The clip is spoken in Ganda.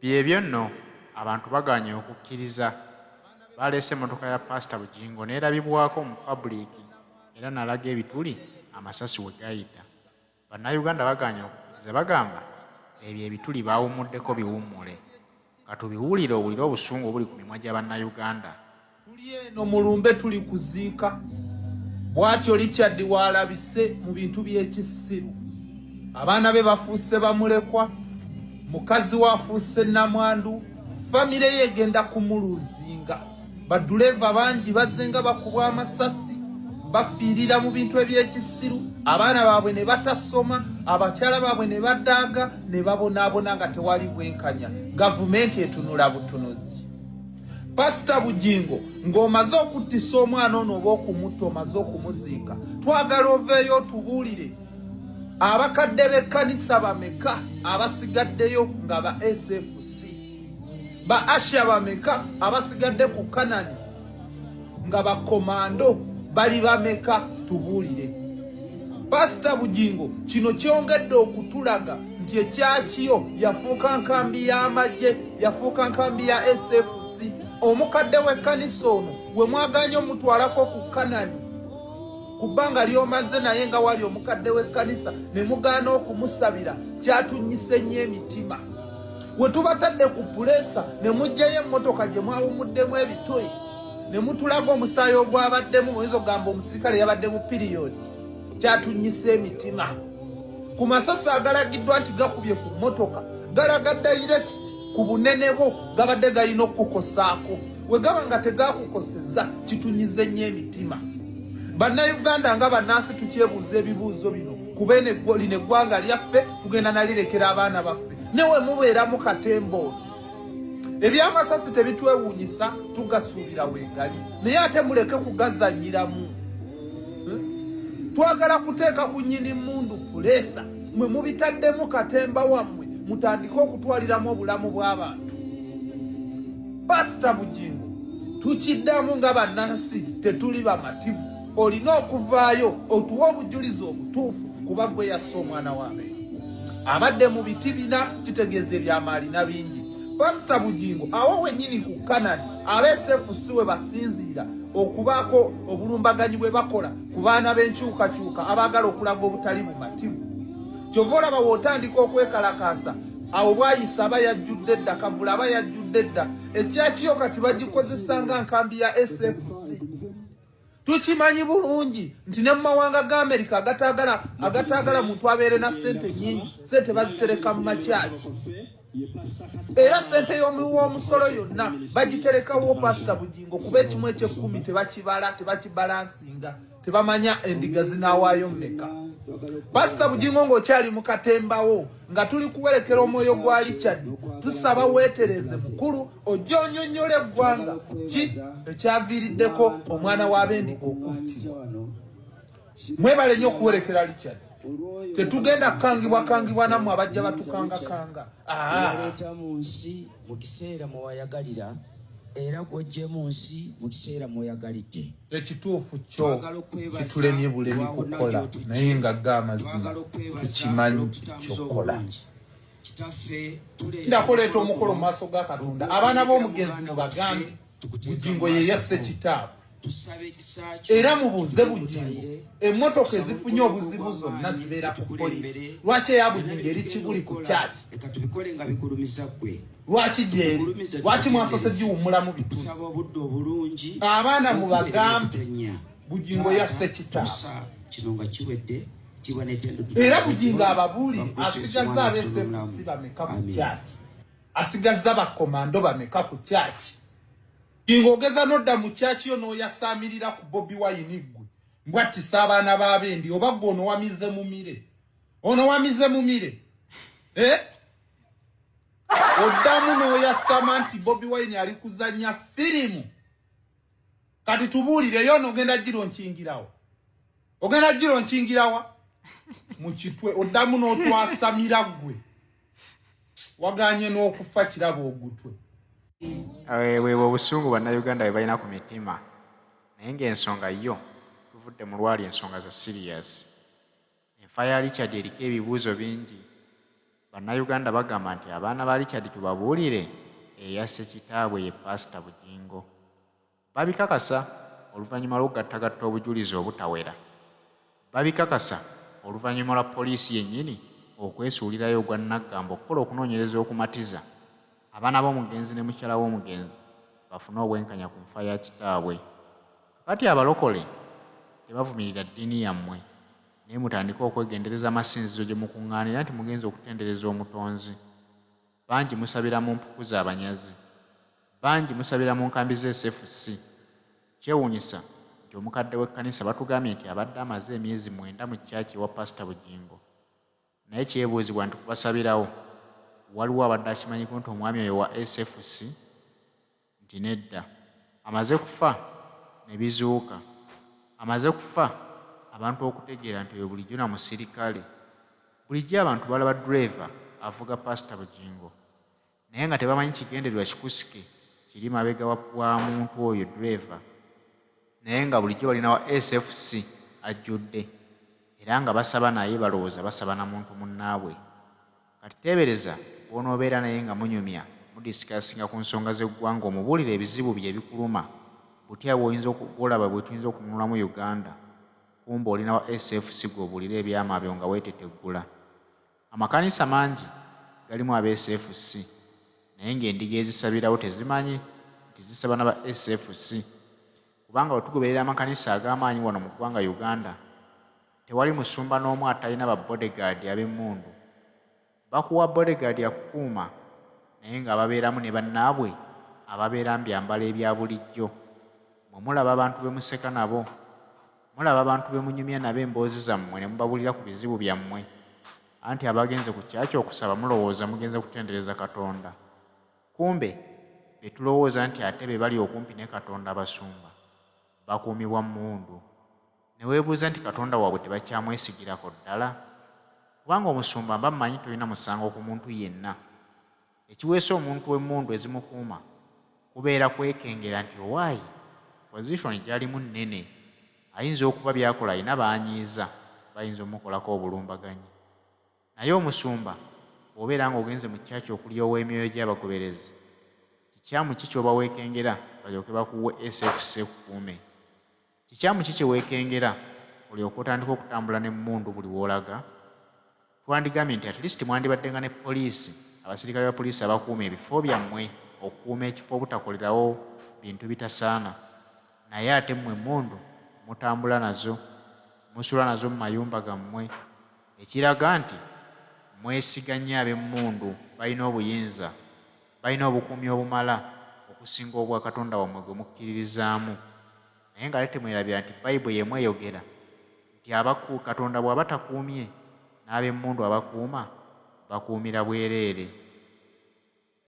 byebyo nno abantu baganye okukkiriza baleese emmotoka ya Pastor Bugingo neerabibwako mu public era nalaga ebituli amasasi we gayita. Bannayuganda baganye okukkiriza bagamba ebyo ebituli baawumuddeko biwummule. Katubiwulire owulire obusungu obuli ku mimwa gya bannayuganda. Tuli eno mulumbe tuli kuziika. Bw'atyo Richard waalabise mu bintu by'ekisiru. Abaana be bafuuse bamulekwa, mukazi we afuuse nnamwandu, famire ye egenda kumuluzinga. Baduleva bangi bazenga bakubwa amasasi, bafiirira mu bintu eby'ekisiru, abaana baabwe ne batasoma, abakyala baabwe ne badaaga, ne babonaabona nga tewali bwenkanya. Gavumenti etunula butunuzi. Pastor Bugingo ng'omaze okuttisa omwana ono oba okumutta omaze okumuziika, twagala oveeyo tubuulire abakadde b'ekkanisa bameka abasigaddeyo nga ba SFC, ba Asha bameka abasigadde ku Kanani nga bakomando bali bameka tubuulire. Pastor Bugingo kino kyongedde okutulaga nti ekyakiyo yafuuka nkambi y'amagye, yafuuka nkambi ya SFC. Omukadde w'ekkanisa ono we mwaganye omutwalako ku Kanani ku bbanga ly'omaze naye nga wali omukadde w'ekkanisa ne mugaana okumusabira, kyatunyise nnyo emitima. We tubatadde ku puleesa ne mugyayo emmotoka gye mwawumuddemu ebituli ne mutulaga omusaayi ogwabaddemu, muyinza okugamba omusirikale yabadde mu piriyodi, kyatunyise emitima. Ku masasi agalagiddwa nti gakubye ku mmotoka galaga direct ku bunene bwo gabadde galina okukukosaako. We gaba nga tegakukosezza kitunyize nnyo emitima. Bannayuganda nga bannansi tukyebuuza ebibuuzo bino kubeene lino eggwanga lyaffe tugenda nalirekera abaana baffe newe mubeera mu katembo. Ebyamasasi tebitwewuunyisa, tugasuubira weegali, naye ate muleke kugazanyiramu. Twagala kuteeka ku nnyini mmundu puleesa, mwe mubitaddemu katemba wammwe mutandike okutwaliramu obulamu bw'abantu. Pastor Bugingo tukiddamu nga bannansi tetuli bamativu, olina okuvaayo otuwe obujulizi obutuufu kuba gwe yasse omwana waabe. Abadde mu biti bina kitegeeza ebyamaalina bingi. Pastor Bugingo awo wennyini ku Kanani abeesefusi we basinziira okubaako obulumbaganyi bwe bakola ku baana b'enkyukakyuka abaagala okulaga obutali bumativu. Kyova olaba w'otandika okwekalakaasa awo bwayisa aba yajjudde dda, Kavula aba yajjudde dda, ekyakiyo kati bagikozesa nga nkambi ya SFC. Tukimanyi bulungi nti ne mu mawanga ga Amerika agataagala muntu abeere na ssente nnyingi, ssente bazitereka mu makyaki. Era ssente y'omusolo yonna bagiterekawo Pastor Bugingo kuba ekimu eky'ekkumi tebakibala, tebakibalansinga, tebamanya endiga zinaawaayo mmeka. Pastor Bugingo ng'okyali mu katembawo nga tuli kuwerekera omwoyo gwa Richard, tusaba weetereze mukulu ojje onnyonnyole eggwanga ki ekyaviiriddeko omwana w'abendi okuttibwa. Mwebale nnyo okuwerekera Richard. Tetugenda kukangibwa nammwe abajja batukangakanga. Leeta mu nsi mu kiseera mwe wayagalira era gw'ojje mu nsi mu kiseera mweyagalidde. Ekituufu kyo kitulemye bulemi kukola, naye nga g'amazima tukimanyi kyokkola. Ndakuleeta omukolo mu maaso ga Katonda. Abaana b'omugenzi mubagambe Bugingo ye yasse kitaabu. Era mubuuze Bugingo, emmotoka ezifunye obuzibu zonna zibeera ku poliisi. Lwaki eya Bugingo eri kibuli ku kyaki? Lwaki gyeri? Lwaki mwasose giwummulamu bituli? Abaana mubagambe Bugingo yasse kitaabu. Era Bugingo ababuulire asigazza abeesefusi bameka ku kyaki? Asigazza bakomando bameka ku kyaki? Ng'ogeza n'odda mu kyaki yo n'oyasaamirira ku Bobi Wine ggwe mbwattisa abaana b'abendi, oba ggwe ono wamize mumire? Ono wamize mumire? Oddamu n'oyasama nti Bobi Wine ali kuzannya firimu. Kati tubuulire yo n'ogenda gironkingirawo. Ogenda gironkingirawa? Mu kitwe oddamu n'otwasamira ggwe. Waganye n'okufa kirabo ogutwe. Wewe obusungu bannayuganda bwe balina ku mitima, naye ng'ensonga yo tuvudde mu lwali ensonga za serious. Enfa ya Richard eriko ebibuuzo bingi. Bannayuganda bagamba nti abaana ba Richard tubabuulire eyasse kitaabwe ye Pastor Bugingo. Babikakasa oluvannyuma lw'okugattagatta obujulizi obutawera. Babikakasa oluvannyuma lwa poliisi yennyini okwesuulirayo ogwa Naggambo okukola okunoonyereza okumatiza abaana b'omugenzi ne mukyala w'omugenzi bafune obwenkanya ku nfa ya kitaabwe. Kakati abalokole tebavumirira ddiini yammwe naye mutandike okwegendereza amasinzizo gye mukuŋŋaanira nti mugenzi okutendereza omutonzi. Bangi musabira mu mpuku z'abanyazi, bangi musabira mu nkambi z'SFC. Kyewuunyisa nti omukadde w'ekkanisa batugambye nti abadde amaze emyezi 9 mu kyaki ewa Pastor Bugingo. Naye kyebuuzibwa nti kubasabirawo waliwo abadde akimanyiko nti omwami oyo wa SFC nti nedda. Amaze kufa ne bizuuka, amaze kufa abantu okutegeera nti oyo bulijjo na musirikale. Bulijjo abantu balaba driver avuga Pastor Bugingo naye nga tebamanyi kigendererwa kikusike kiri mabega wa muntu oyo driver, naye nga bulijjo balina wa SFC ajjudde era nga basaba naye balowooza basaba na muntu munnaabwe. Kati teebereza bw'onoobeera naye nga munyumya mudisikasinga ku nsonga z'eggwanga omubuulire ebizibu bye bikuluma butya bw'olaba bwe tuyinza okununulamu Uganda, kumba olina wa SFC gw'obuulire ebyamabyo nga weeteteggula. Amakanisa mangi galimu aba SFC naye ng'endiga ezisabirawo tezimanyi nti zisaba n'aba SFC, kubanga bwe tugoberera amakanisa ag'amaanyi wano mu ggwanga Uganda tewali musumba n'omu atalina ba bodyguard ab'emmundu. Bakuwa bodyguard akukuuma naye ng'ababeeramu ne bannaabwe ababeera mu byambalo ebya bulijjo. Mwe mulaba abantu be museka nabo, mulaba abantu be munyumya nabo emboozi zammwe ne mubabuulira ku bizibu byammwe, anti abagenze ku kyaki okusaba mulowooza mugenze kutendereza Katonda. Kumbe be tulowooza nti ate be bali okumpi ne Katonda abasumba bakuumibwa mmundu. Ne weebuuza nti Katonda waabwe tebakyamwesigirako ddala? Kubanga omusumba mba mmanyi tolina musango ku muntu yenna. Ekiweesa omuntu w'emmundu ezimukuuma kubeera kwekengera nti owaayi pozishoni gy'alimu nnene, ayinza okuba byakola alina baanyiiza bayinza omukolako obulumbaganyi. Naye omusumba bw'obeera ng'ogenze mu kyaki okulya ow'emyoyo gy'abagoberezi, kikyamu ki ky'oba weekengera balyoke bakuwe SFC kukuume? Kikyamu ki kye weekengera olyoke otandika okutambula n'emmundu buli w'olaga? Twandigambye nti at least mwandibadde nga ne poliisi, abasirikale ba poliisi abakuuma ebifo byammwe okukuuma ekifo obutakolerawo bintu bitasaana. Naye ate mmwe emmundu mutambula nazo, musula nazo mu mayumba gammwe, ekiraga nti mwesiganye ab'emmundu balina obuyinza, balina obukuumi obumala okusinga obwa Katonda wammwe gwe mukkiririzaamu. Naye nga ate temwerabira nti Bayibuli y'emu eyogera nti Katonda bw'aba takuumye n'ab'emmundu abakuuma bakuumira bwereere.